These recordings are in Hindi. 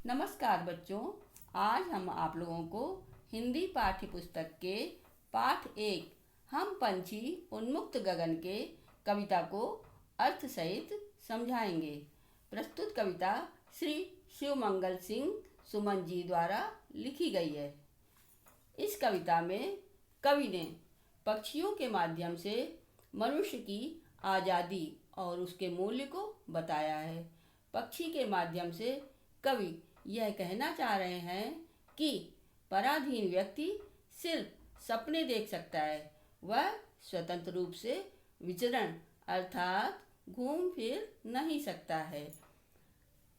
नमस्कार बच्चों। आज हम आप लोगों को हिंदी पाठ्य पुस्तक के पाठ 1 हम पंछी उन्मुक्त गगन के कविता को अर्थ सहित समझाएंगे। प्रस्तुत कविता श्री शिवमंगल सिंह सुमन जी द्वारा लिखी गई है। इस कविता में कवि ने पक्षियों के माध्यम से मनुष्य की आज़ादी और उसके मूल्य को बताया है। पक्षी के माध्यम से कवि यह कहना चाह रहे हैं कि पराधीन व्यक्ति सिर्फ सपने देख सकता है, वह स्वतंत्र रूप से विचरण अर्थात घूम फिर नहीं सकता है।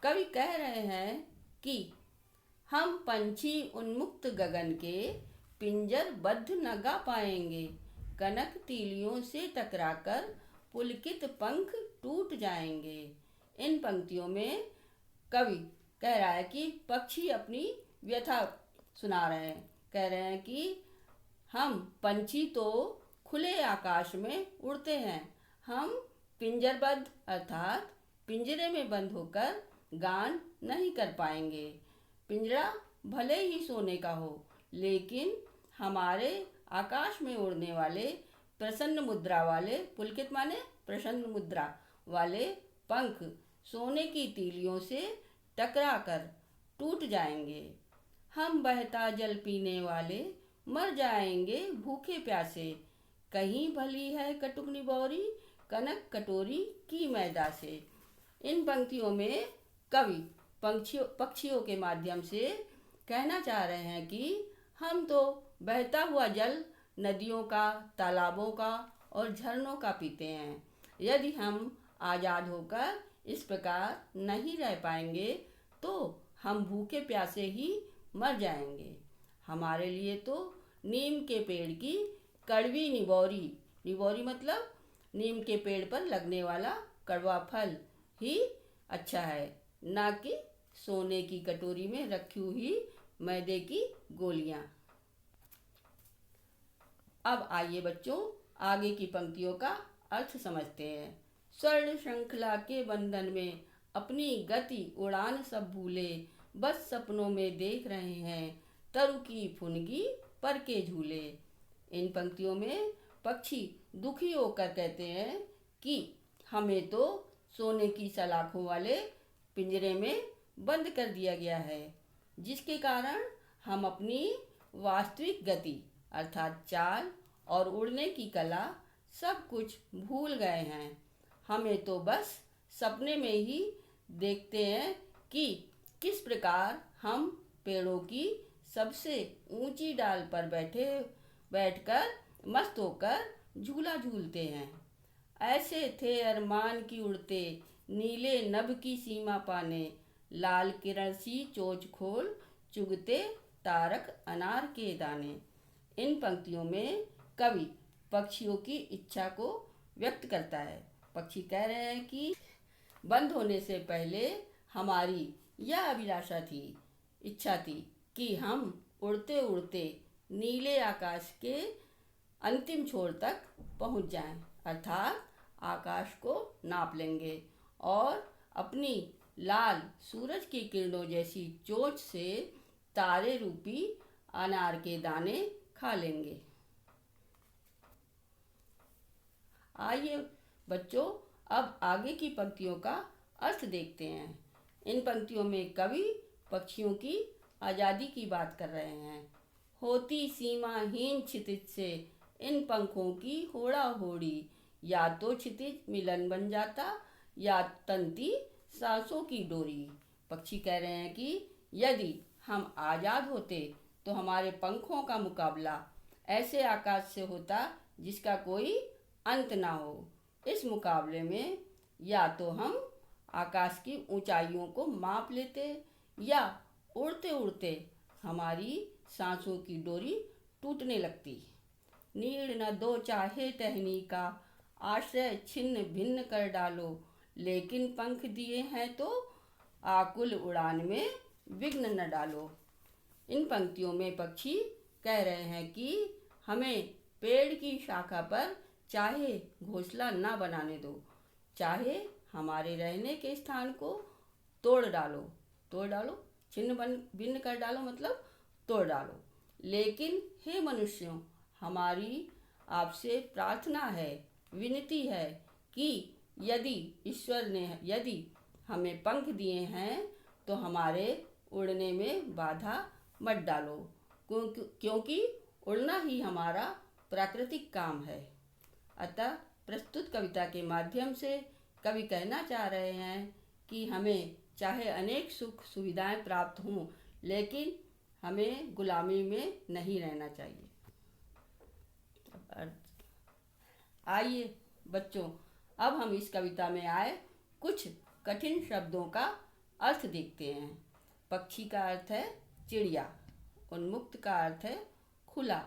कवि कह रहे हैं कि हम पंछी उन्मुक्त गगन के पिंजर बद्ध न गा पाएंगे, कनक तीलियों से टकराकर पुलकित पंख टूट जाएंगे। इन पंक्तियों में कवि कह रहा है कि पक्षी अपनी व्यथा सुना रहे हैं। कह रहे हैं कि हम पंछी तो खुले आकाश में उड़ते हैं, हम पिंजरबद्ध अर्थात पिंजरे में बंद होकर गान नहीं कर पाएंगे। पिंजरा भले ही सोने का हो, लेकिन हमारे आकाश में उड़ने वाले प्रसन्न मुद्रा वाले, पुलकित माने प्रसन्न मुद्रा वाले पंख सोने की तीलियों से टकराकर टूट जाएंगे। हम बहता जल पीने वाले मर जाएंगे भूखे प्यासे, कहीं भली है कटुक निबौरी कनक कटोरी की मैदा से। इन पंक्तियों में कवि पक्षियों के माध्यम से कहना चाह रहे हैं कि हम तो बहता हुआ जल नदियों का, तालाबों का और झरनों का पीते हैं। यदि हम आज़ाद होकर इस प्रकार नहीं रह पाएंगे तो हम भूखे प्यासे ही मर जाएंगे। हमारे लिए तो नीम के पेड़ की कड़वी निबौरी, निबौरी मतलब नीम के पेड़ पर लगने वाला कड़वा फल ही अच्छा है, ना कि सोने की कटोरी में रखी हुई मैदे की गोलियां। अब आइए बच्चों, आगे की पंक्तियों का अर्थ समझते हैं। स्वर्ण श्रृंखला के बंधन में अपनी गति उड़ान सब भूले, बस सपनों में देख रहे हैं तरु की फुनगी पर के झूले। इन पंक्तियों में पक्षी दुखी होकर कहते हैं कि हमें तो सोने की सलाखों वाले पिंजरे में बंद कर दिया गया है, जिसके कारण हम अपनी वास्तविक गति अर्थात चाल और उड़ने की कला सब कुछ भूल गए हैं। हमें तो बस सपने में ही देखते हैं कि किस प्रकार हम पेड़ों की सबसे ऊंची डाल पर बैठकर मस्त होकर झूला झूलते हैं। ऐसे थे अरमान की उड़ते नीले नभ की सीमा पाने, लाल किरण सी चोंच खोल चुगते तारक अनार के दाने। इन पंक्तियों में कवि पक्षियों की इच्छा को व्यक्त करता है। पक्षी कह रहे हैं कि बंद होने से पहले हमारी यह अभिलाषा थी, इच्छा थी कि हम उड़ते उड़ते नीले आकाश के अंतिम छोर तक पहुंच जाएं, अर्थात आकाश को नाप लेंगे और अपनी लाल सूरज की किरणों जैसी चोंच से तारे रूपी अनार के दाने खा लेंगे। आइए बच्चों, अब आगे की पंक्तियों का अर्थ देखते हैं। इन पंक्तियों में कवि पक्षियों की आज़ादी की बात कर रहे हैं। होती सीमाहीन क्षितिज से इन पंखों की होड़ा होड़ी, या तो क्षितिज मिलन बन जाता या तंती सांसों की डोरी। पक्षी कह रहे हैं कि यदि हम आज़ाद होते तो हमारे पंखों का मुकाबला ऐसे आकाश से होता जिसका कोई अंत ना हो। इस मुकाबले में या तो हम आकाश की ऊंचाइयों को माप लेते या उड़ते उड़ते हमारी सांसों की डोरी टूटने लगती। नीड़ न दो चाहे टहनी का, आश्रय छिन्न भिन्न कर डालो, लेकिन पंख दिए हैं तो आकुल उड़ान में विघ्न न डालो। इन पंक्तियों में पक्षी कह रहे हैं कि हमें पेड़ की शाखा पर चाहे घोंसला ना बनाने दो, चाहे हमारे रहने के स्थान को तोड़ डालो, छिन्न भिन्न कर डालो मतलब तोड़ डालो। लेकिन हे मनुष्यों, हमारी आपसे प्रार्थना है, विनती है कि यदि ईश्वर ने यदि हमें पंख दिए हैं तो हमारे उड़ने में बाधा मत डालो, क्योंकि उड़ना ही हमारा प्राकृतिक काम है। अतः प्रस्तुत कविता के माध्यम से कवि कहना चाह रहे हैं कि हमें चाहे अनेक सुख सुविधाएं प्राप्त हों, लेकिन हमें गुलामी में नहीं रहना चाहिए। आइए बच्चों, अब हम इस कविता में आए कुछ कठिन शब्दों का अर्थ देखते हैं। पक्षी का अर्थ है चिड़िया, उन्मुक्त का अर्थ है खुला,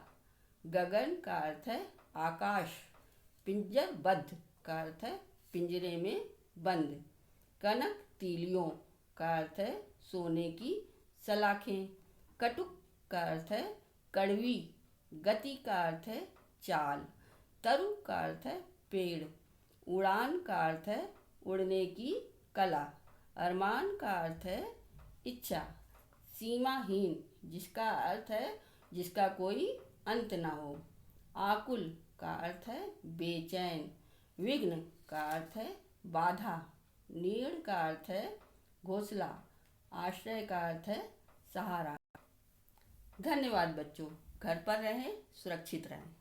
गगन का अर्थ है आकाश, पिंजरबद्ध का अर्थ है पिंजरे में बंद, कनक तीलियों का अर्थ है सोने की सलाखें, कटुक का अर्थ है कड़वी, गति का अर्थ है चाल, तरु का अर्थ है पेड़, उड़ान का अर्थ है उड़ने की कला, अरमान का अर्थ है इच्छा, सीमाहीन जिसका अर्थ है जिसका कोई अंत ना हो, आकुल का अर्थ है बेचैन, विघ्न का अर्थ है बाधा, नीड़ का अर्थ है घोंसला, आश्रय का अर्थ है सहारा। धन्यवाद बच्चों। घर पर रहें, सुरक्षित रहें।